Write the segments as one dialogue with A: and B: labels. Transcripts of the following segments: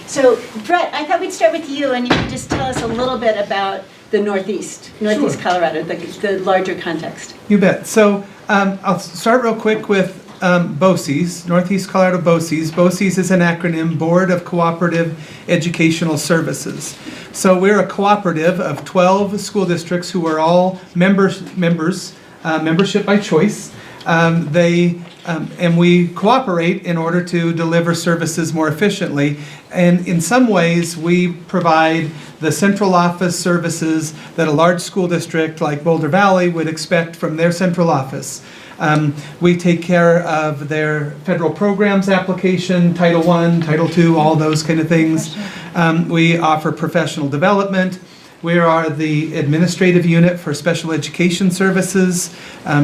A: So Brett, I thought we'd start with you, and you could just tell us a little bit about the Northeast
B: Sure.
A: Colorado, the larger context.
B: You bet. So I'll start real quick with BOCES, Northeast Colorado BOCES. BOCES is an acronym, Board of Cooperative Educational Services. So we're a cooperative of 12 school districts who are all membership by choice. And we cooperate in order to deliver services more efficiently. And in some ways, we provide the central office services that a large school district like Boulder Valley would expect from their central office. We take care of their federal programs application, Title I, Title II, all those kind of things. We offer professional development. We are the administrative unit for special education services,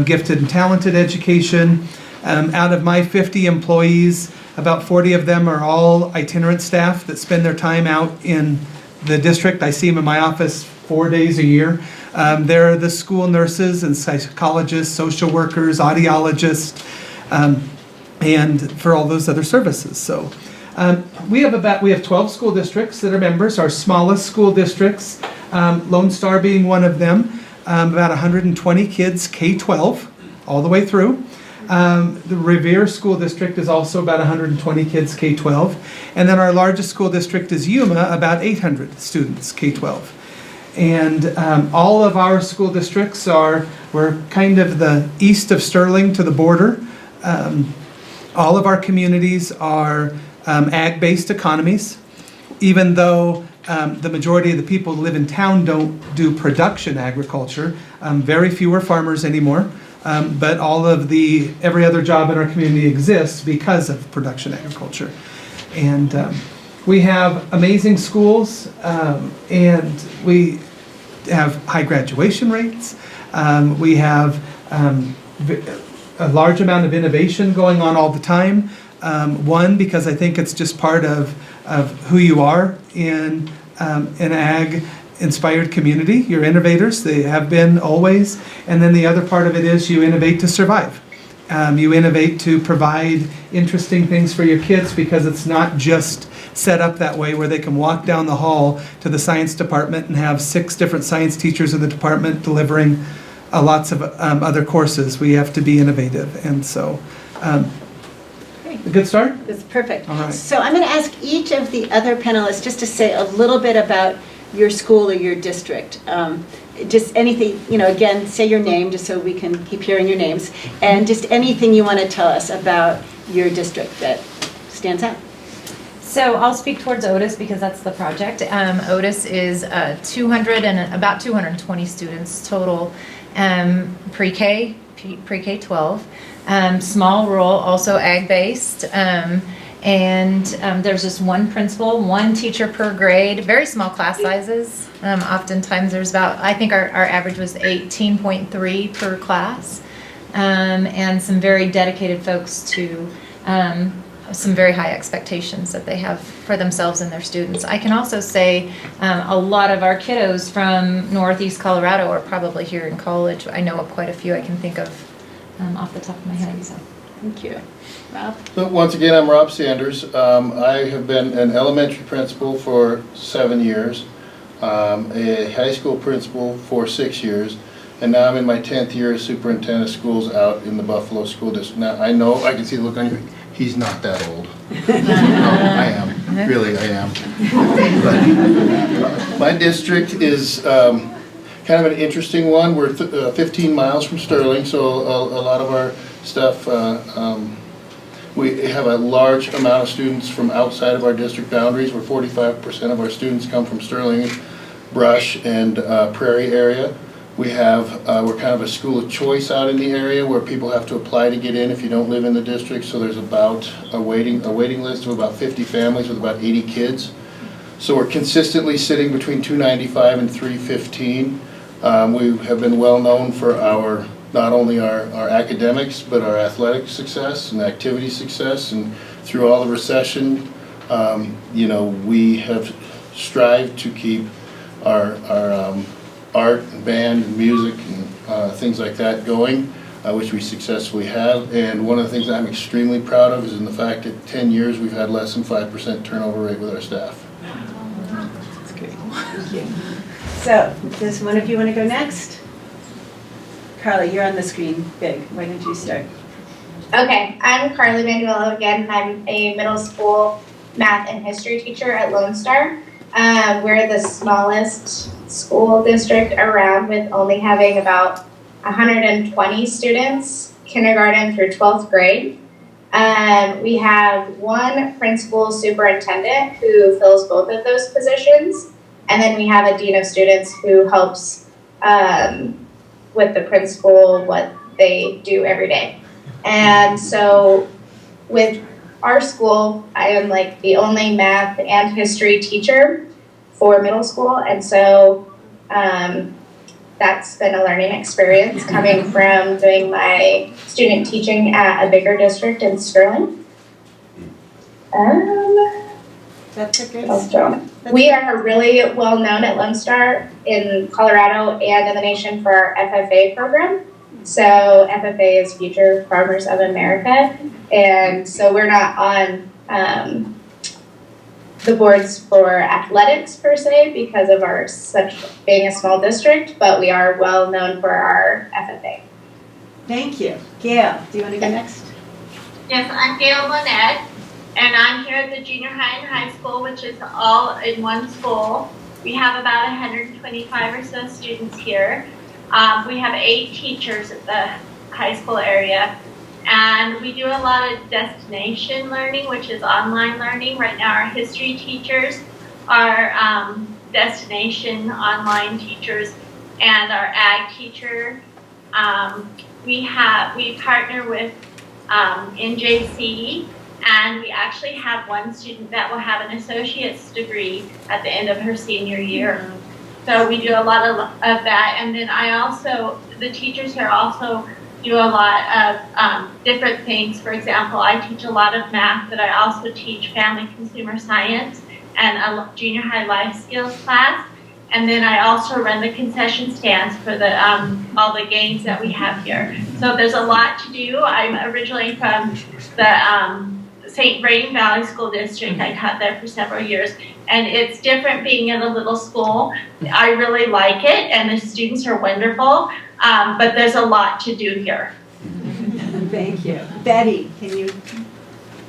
B: gifted and talented education. Out of my 50 employees, about 40 of them are all itinerant staff that spend their time out in the district. I see them in my office 4 days a year. They're the school nurses and psychologists, social workers, audiologists, and for all those other services. So we have 12 school districts that are members. Our smallest school districts, Lone Star being one of them, about 120 kids, K-12, all the way through. The Revere School District is also about 120 kids, K-12. And then our largest school district is Yuma, about 800 students, K-12. And all of our school districts we're kind of the east of Sterling to the border. All of our communities are ag-based economies, even though the majority of the people who live in town don't do production agriculture. Very few are farmers anymore. But every other job in our community exists because of production agriculture. And we have amazing schools, and we have high graduation rates. We have a large amount of innovation going on all the time. One, because I think it's just part of who you are in an ag-inspired community. You're innovators. They have been always. And then the other part of it is you innovate to survive. You innovate to provide interesting things for your kids, because it's not just set up that way where they can walk down the hall to the science department and have 6 different science teachers in the department delivering lots of other courses. We have to be innovative. And so, a good start?
A: That's perfect.
B: All right.
A: So I'm going to ask each of the other panelists just to say a little bit about your school or your district. Just anything, again, say your name just so we can keep hearing your names, and just anything you want to tell us about your district that stands out.
C: So I'll speak towards Otis because that's the project. Otis is about 220 students total, pre-K 12, small rural, also ag-based. And there's just one principal, one teacher per grade, very small class sizes. Oftentimes there's I think our average was 18.3 per class, and some very dedicated folks to some very high expectations that they have for themselves and their students. I can also say a lot of our kiddos from Northeast Colorado are probably here in college. I know of quite a few I can think of off the top of my head. So.
A: Thank you. Rob?
D: So once again, I'm Rob Sanders. I have been an elementary principal for 7 years, a high school principal for 6 years, and now I'm in my 10th year as superintendent of schools out in the Buffalo School District. Now, I know, I can see the look on you, he's not that old. No, I am. Really, I am. But my district is kind of an interesting one. We're 15 miles from Sterling, so a lot of our stuff, we have a large amount of students from outside of our district boundaries, where 45% of our students come from Sterling, Brush, and Prairie area. We're kind of a school of choice out in the area where people have to apply to get in if you don't live in the district, so there's about a waiting list of about 50 families with about 80 kids. So we're consistently sitting between 295 and 315. We have been well known for not only our academics, but our athletic success and activity success. And through all the recession, we have strived to keep our art and band and music and things like that going. which we successfully have. And one of the things I'm extremely proud of is in the fact that 10 years we've had less than 5% turnover rate with our staff.
A: That's great. Thank you. So, does one of you want to go next? Karlee, you're on the screen big. Why don't you start?
E: Okay, I'm Karlee Manuello again, and I'm a middle school math and history teacher at Lone Star. We're the smallest school district around, with only having about 120 students, kindergarten through 12th grade. We have one principal superintendent who fills both of those positions, and then we have a dean of students who helps with the principal, what they do every day. And so with our school, I am like the only math and history teacher for middle school, and so that's been a learning experience coming from doing my student teaching at a bigger district in Sterling.
A: That's a great
E: We are really well known at Lone Star in Colorado and in the nation for our FFA program. So FFA is Future Farmers of America, and so we're not on the boards for athletics per se because of our being a small district, but we are well known for our FFA.
A: Thank you. Gayle, do you want to go next?
F: Yes, I'm Gayle Monette, and I'm here at the junior high and high school, which is all in one school. We have about 125 or so students here. We have 8 teachers at the high school area, and we do a lot of destination learning, which is online learning. Right now our history teachers are destination online teachers, and our ag teacher, we partner with NJC, and we actually have one student that will have an associate's degree at the end of her senior year. So we do a lot of that, and then the teachers here also do a lot of different things. For example, I teach a lot of math, but I also teach family consumer science and a junior high life skills class. And then I also run the concession stands for all the games that we have here. So there's a lot to do. I'm originally from the St. Vrain Valley School District. I taught there for several years, and it's different being in a little school. I really like it, and the students are wonderful, but there's a lot to do here.
A: Thank you. Betty, can you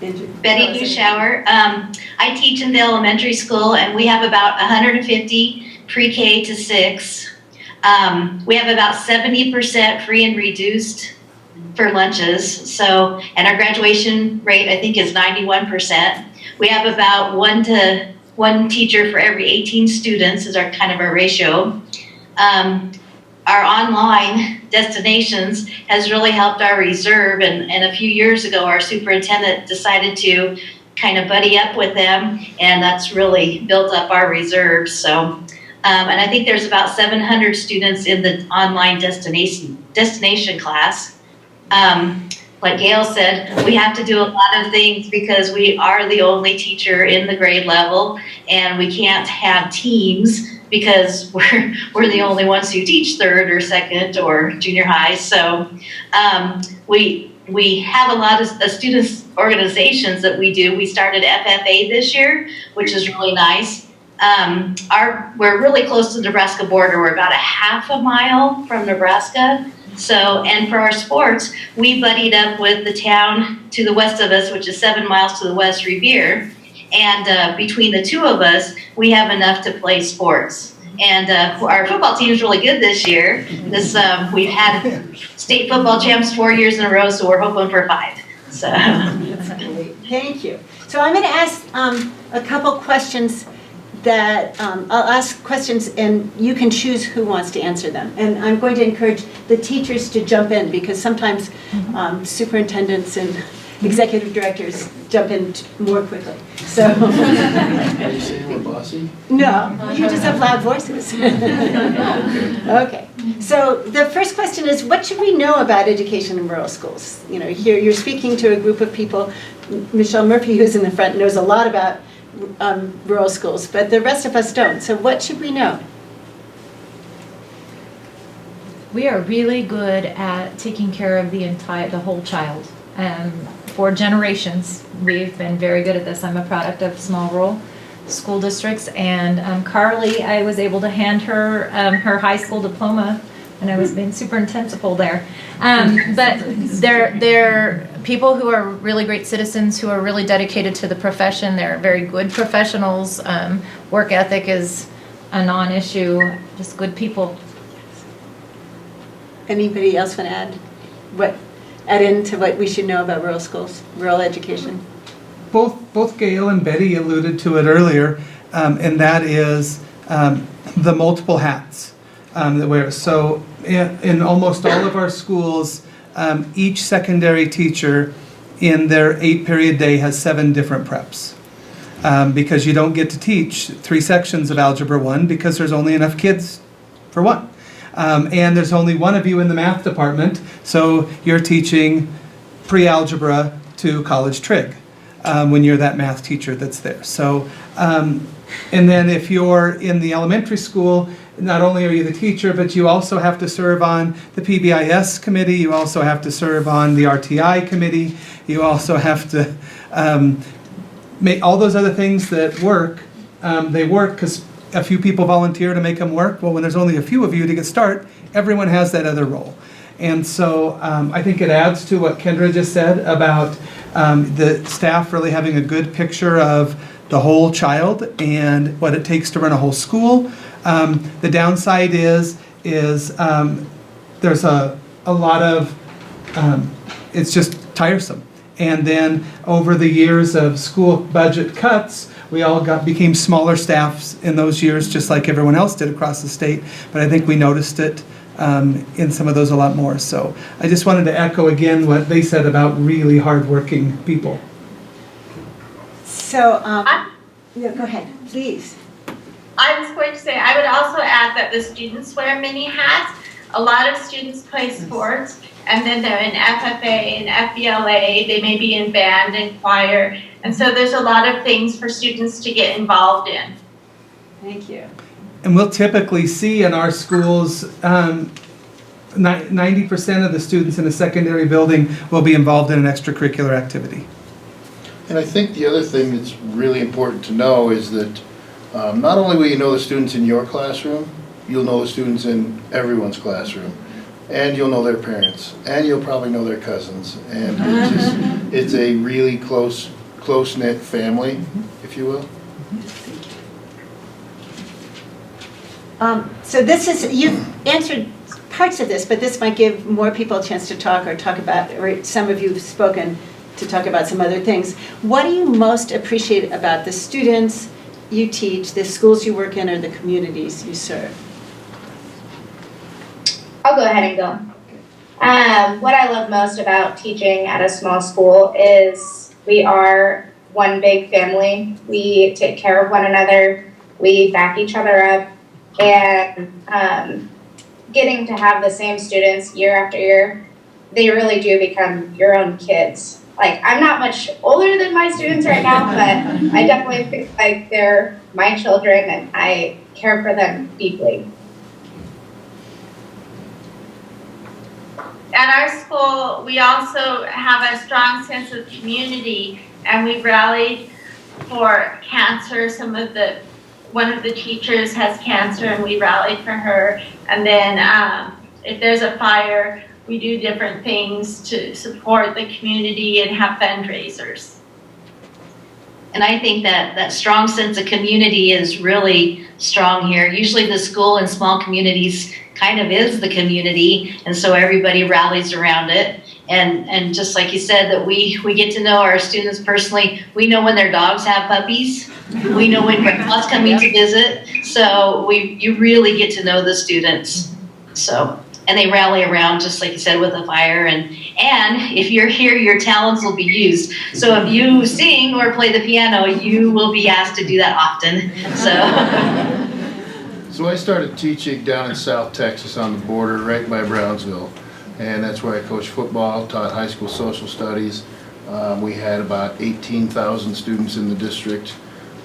G: Betty Hoschouer. I teach in the elementary school, and we have about 150 pre-K to 6. We have about 70% free and reduced for lunches. So, and our graduation rate, I think, is 91%. We have about one teacher for every 18 students is our kind of our ratio. Our online destinations has really helped our reserve, and a few years ago our superintendent decided to kind of buddy up with them, and that's really built up our reserves. So, and I think there's about 700 students in the online destination class. Like Gayle said, we have to do a lot of things because we are the only teacher in the grade level, and we can't have teams because we're the only ones who teach 3rd or 2nd or junior high. So we have a lot of students organizations that we do. We started FFA this year, which is really nice. We're really close to the Nebraska border. We're about a half a mile from Nebraska. So, and for our sports, we buddied up with the town to the west of us, which is 7 miles to the west, Revere. And between the two of us, we have enough to play sports. And our football team is really good this year. We've had state football champs 4 years in a row, so we're hoping for 5. So.
A: That's great. Thank you. So I'm going to ask a couple questions that I'll ask questions, and you can choose who wants to answer them. And I'm going to encourage the teachers to jump in, because sometimes superintendents and executive directors jump in more quickly. So.
D: Are you saying we're bossy?
A: No, you just have loud voices. Okay. So the first question is, what should we know about education in rural schools? You know, here you're speaking to a group of people. Michelle Murphy, who's in the front, knows a lot about rural schools, but the rest of us don't. So what should we know?
C: We are really good at taking care of the whole child. For generations, we've been very good at this. I'm a product of small rural school districts, and Karlee, I was able to hand her her high school diploma when I was being superintendent there. But they're people who are really great citizens, who are really dedicated to the profession. They're very good professionals. Work ethic is a non-issue. Just good people.
A: Anybody else want to add into what we should know about rural schools, rural education?
B: Both Gayle and Betty alluded to it earlier, and that is the multiple hats that we wear. So in almost all of our schools, each secondary teacher in their 8-period day has 7 different preps. Because you don't get to teach 3 sections of Algebra 1 because there's only enough kids for one. And there's only one of you in the math department, so you're teaching pre-algebra to college trig when you're that math teacher that's there. So, and then if you're in the elementary school, not only are you the teacher, but you also have to serve on the PBIS committee, you also have to serve on the RTI committee, you also have to make all those other things that work. They work because a few people volunteer to make them work. Well, when there's only a few of you to get started, everyone has that other role. And so I think it adds to what Kendra just said about the staff really having a good picture of the whole child and what it takes to run a whole school. The downside is there's a lot of, it's just tiresome. And then over the years of school budget cuts, we all became smaller staffs in those years, just like everyone else did across the state. But I think we noticed it in some of those a lot more. So I just wanted to echo again what they said about really hardworking people.
A: So, yeah, go ahead, please.
F: I was going to say, I would also add that the students wear many hats. A lot of students play sports, and then they're in FFA and FBLA. They may be in band and choir. And so there's a lot of things for students to get involved in.
A: Thank you.
B: And we'll typically see in our schools 90% of the students in a secondary building will be involved in an extracurricular activity.
D: And I think the other thing that's really important to know is that not only will you know the students in your classroom, you'll know the students in everyone's classroom. And you'll know their parents. And you'll probably know their cousins. And it's a really close-knit family, if you will.
A: So this is, you've answered parts of this, but this might give more people a chance to talk or some of you have spoken to talk about some other things. What do you most appreciate about the students you teach, the schools you work in, or the communities you serve?
E: I'll go ahead and go. What I love most about teaching at a small school is we are one big family. We take care of one another. We back each other up. And getting to have the same students year after year, they really do become your own kids. Like, I'm not much older than my students right now, but I definitely feel like they're my children and I care for them deeply.
F: At our school, we also have a strong sense of community, and we rallied for cancer. One of the teachers has cancer, and we rallied for her. And then if there's a fire, we do different things to support the community and have fundraisers.
G: And I think that strong sense of community is really strong here. Usually the school in small communities kind of is the community, and so everybody rallies around it. And just like you said, that we get to know our students personally. We know when their dogs have puppies. We know when grandpa's coming to visit. So you really get to know the students. So, and they rally around, just like you said, with a fire. And if you're here, your talents will be used. So if you sing or play the piano, you will be asked to do that often.
D: So I started teaching down in South Texas on the border right by Brownsville. And that's where I coached football, taught high school social studies. We had about 18,000 students in the district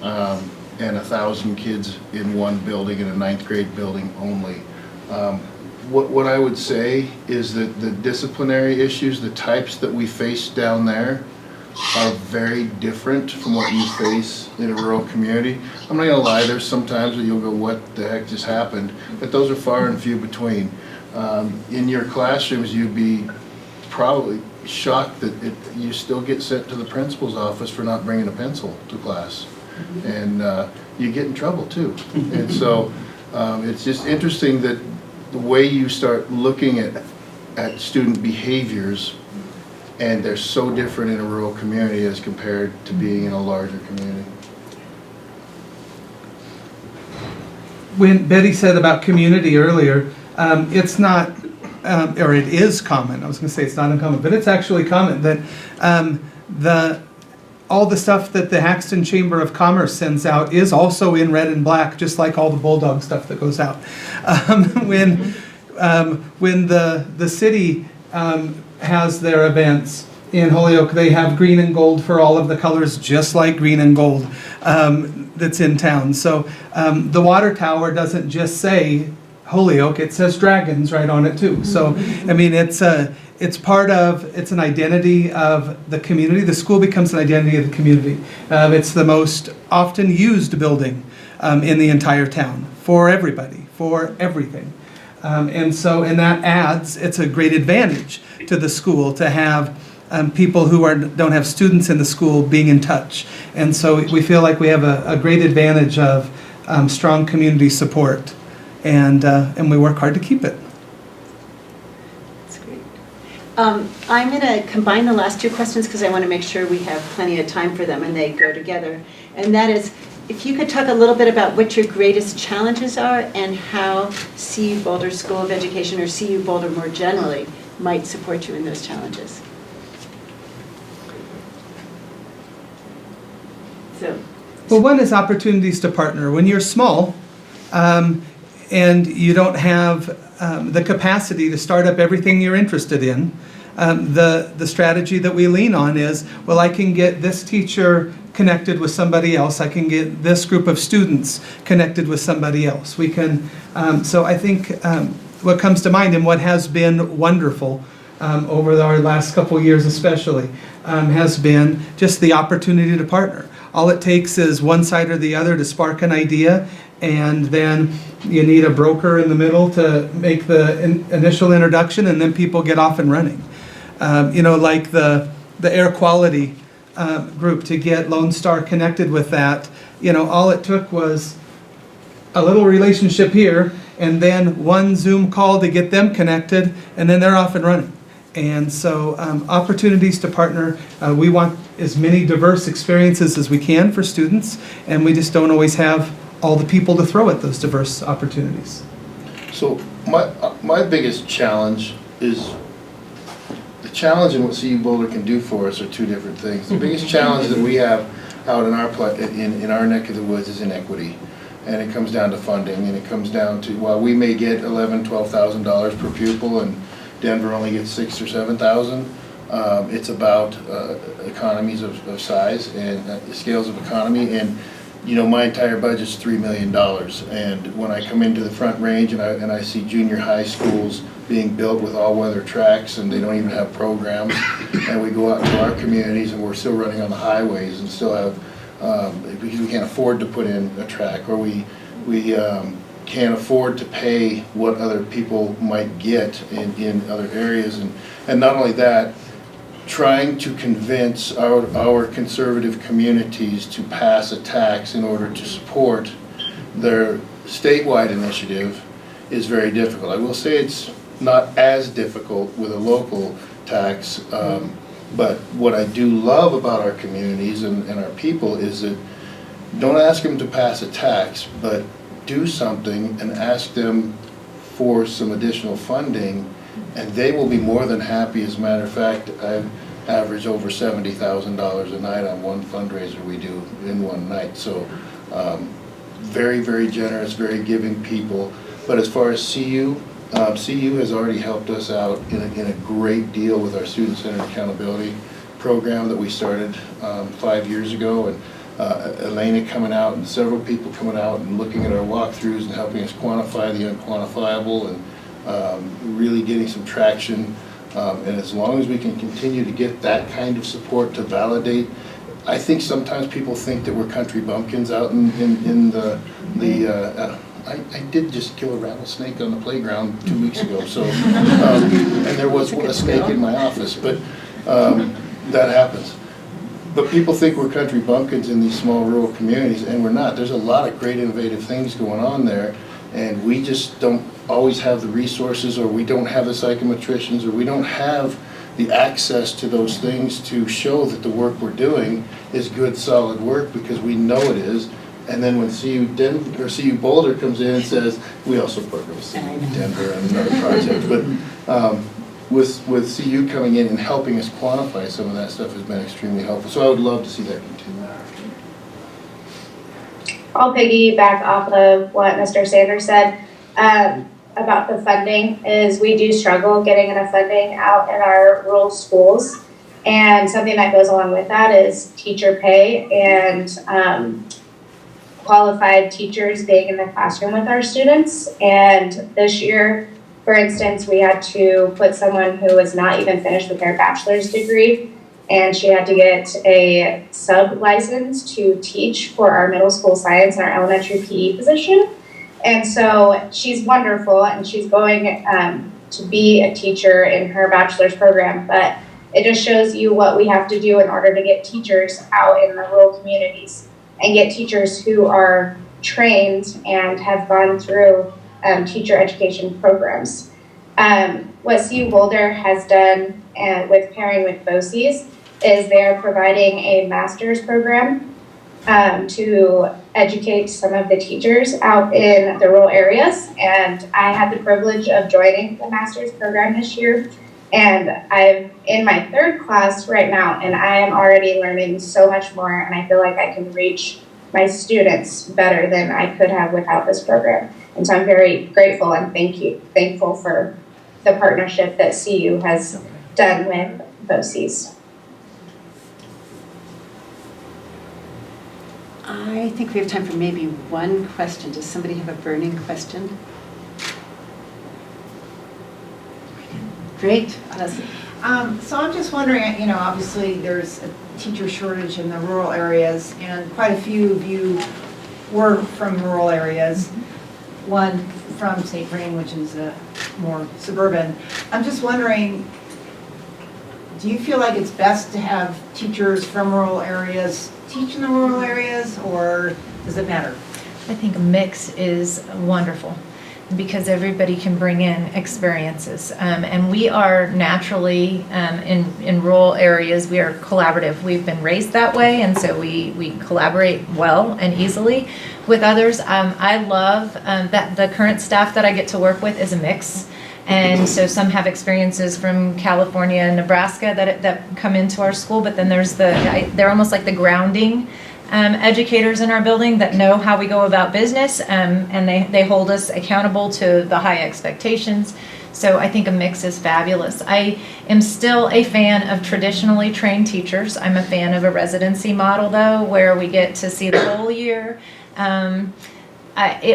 D: and 1,000 kids in one building, in a 9th grade building only. what I would say is that the disciplinary issues, the types that we face down there, are very different from what you face in a rural community. I'm not gonna lie, there's some times that you'll go, what the heck just happened? But those are far and few between. In your classrooms, you'd be probably shocked that you still get sent to the principal's office for not bringing a pencil to class. And you get in trouble too. And so it's just interesting that the way you start looking at student behaviors, and they're so different in a rural community as compared to being in a larger community.
B: When Betty said about community earlier, it's not, or it is common. I was going to say it's not uncommon, but it's actually common that all the stuff that the Haxton Chamber of Commerce sends out is also in red and black, just like all the Bulldog stuff that goes out. When the city has their events in Holyoke, they have green and gold for all of the colors, just like green and gold that's in town. So the water tower doesn't just say Holyoke, it says dragons right on it too. So I mean, it's an identity of the community. The school becomes an identity of the community. It's the most often used building in the entire town for everybody, for everything. And that adds, it's a great advantage to the school to have people who don't have students in the school being in touch. And so we feel like we have a great advantage of strong community support, and we work hard to keep it.
A: That's great. I'm going to combine the last two questions because I want to make sure we have plenty of time for them and they go together. And that is, if you could talk a little bit about what your greatest challenges are and how CU Boulder School of Education, or CU Boulder more generally, might support you in those challenges.
B: Well, one is opportunities to partner. When you're small and you don't have the capacity to start up everything you're interested in, the strategy that we lean on is, well, I can get this teacher connected with somebody else. I can get this group of students connected with somebody else. We can, so I think what comes to mind and what has been wonderful over our last couple years especially has been just the opportunity to partner. All it takes is one side or the other to spark an idea, and then you need a broker in the middle to make the initial introduction, and then people get off and running. Like the air quality group, to get Lone Star connected with that, all it took was a little relationship here, and then one Zoom call to get them connected, and then they're off and running. And so opportunities to partner, we want as many diverse experiences as we can for students, and we just don't always have all the people to throw at those diverse opportunities.
D: So my biggest challenge is, the challenge and what CU Boulder can do for us are two different things. The biggest challenge that we have out in our neck of the woods is inequity. And it comes down to funding, and it comes down to, while we may get $11,000, $12,000 per pupil, and Denver only gets $6,000 or $7,000. It's about economies of size and scales of economy. And my entire budget's $3 million. And when I come into the Front Range and I see junior high schools being built with all-weather tracks, and they don't even have programs, and we go out to our communities and we're still running on the highways and still have, because we can't afford to put in a track, or we can't afford to pay what other people might get in other areas. And not only that, trying to convince our conservative communities to pass a tax in order to support their statewide initiative is very difficult. I will say it's not as difficult with a local tax, but what I do love about our communities and our people is that, don't ask them to pass a tax, but do something and ask them for some additional funding, and they will be more than happy. As a matter of fact, I've averaged over $70,000 a night on one fundraiser we do in one night. So very, very generous, very giving people. But as far as CU has already helped us out in a great deal with our student-centered accountability program that we started 5 years ago. And Elena coming out and several people coming out and looking at our walkthroughs and helping us quantify the unquantifiable, and really getting some traction. And as long as we can continue to get that kind of support to validate, I think sometimes people think that we're country bumpkins out in I did just kill a rattlesnake on the playground 2 weeks ago, so, and there was a snake in my office, but that happens. But people think we're country bumpkins in these small rural communities, and we're not. There's a lot of great innovative things going on there, and we just don't always have the resources, or we don't have the psychometricians, or we don't have the access to those things to show that the work we're doing is good, solid work, because we know it is. And then when CU Boulder comes in and says, we also partner with CU Denver and another project, but with CU coming in and helping us quantify some of that stuff has been extremely helpful. So I would love to see that continue.
E: I'll piggyback off of what Mr. Sanders said about the funding. Is we do struggle getting enough funding out in our rural schools, and something that goes along with that is teacher pay and qualified teachers being in the classroom with our students. And this year, for instance, we had to put someone who was not even finished with their bachelor's degree, and she had to get a sub-license to teach for our middle school science and our elementary PE position. And so she's wonderful, and she's going to be a teacher in her bachelor's program, but it just shows you what we have to do in order to get teachers out in the rural communities and get teachers who are trained and have gone through teacher education programs. What CU Boulder has done with pairing with BOCES is they're providing a master's program to educate some of the teachers out in the rural areas. And I had the privilege of joining the master's program this year. And I'm in my third class right now, and I am already learning so much more, and I feel like I can reach my students better than I could have without this program. And so I'm very grateful and thankful for the partnership that CU has done with BOCES.
A: I think we have time for maybe one question. Does somebody have a burning question? Great. Leslie.
H: So I'm just wondering, obviously there's a teacher shortage in the rural areas, and quite a few of you were from rural areas. One from St. Vrain, which is more suburban. I'm just wondering, do you feel like it's best to have teachers from rural areas teach in the rural areas, or does it matter?
C: I think a mix is wonderful, because everybody can bring in experiences. And we are naturally, in rural areas, we are collaborative. We've been raised that way, and so we collaborate well and easily with others. I love that the current staff that I get to work with is a mix. And so some have experiences from California and Nebraska that come into our school, but then there's they're almost like the grounding educators in our building that know how we go about business, and they hold us accountable to the high expectations. So I think a mix is fabulous. I am still a fan of traditionally trained teachers. I'm a fan of a residency model, though, where we get to see the whole year.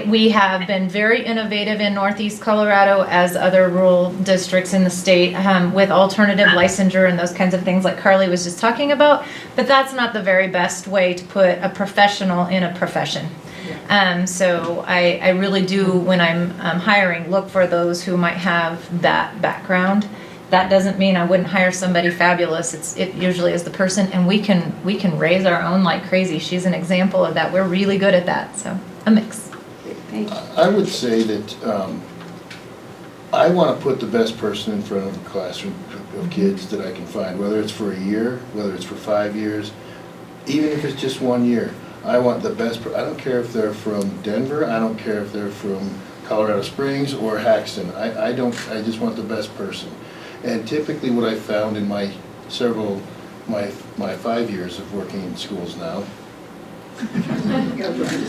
C: We have been very innovative in Northeast Colorado, as other rural districts in the state, with alternative licensure and those kinds of things like Karlee was just talking about, but that's not the very best way to put a professional in a profession. So I really do, when I'm hiring, look for those who might have that background. That doesn't mean I wouldn't hire somebody fabulous. It usually is the person, and we can raise our own like crazy. She's an example of that. We're really good at that, so a mix.
D: I would say that I want to put the best person in front of a classroom of kids that I can find, whether it's for a year, whether it's for 5 years, even if it's just 1 year. I want the best. I don't care if they're from Denver. I don't care if they're from Colorado Springs or Haxton. I just want the best person. And typically, what I found in my 5 years of working in schools now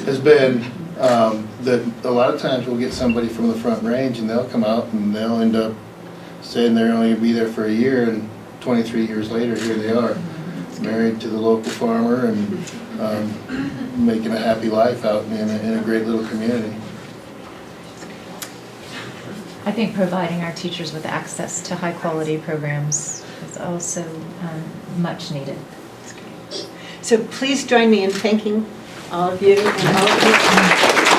D: has been that a lot of times we'll get somebody from the Front Range, and they'll come out and they'll end up saying they're only going to be there for a year, and 23 years later, here they are, married to the local farmer and making a happy life out in a great little community.
C: I think providing our teachers with access to high-quality programs is also much needed.
A: So please join me in thanking all of you and all of you.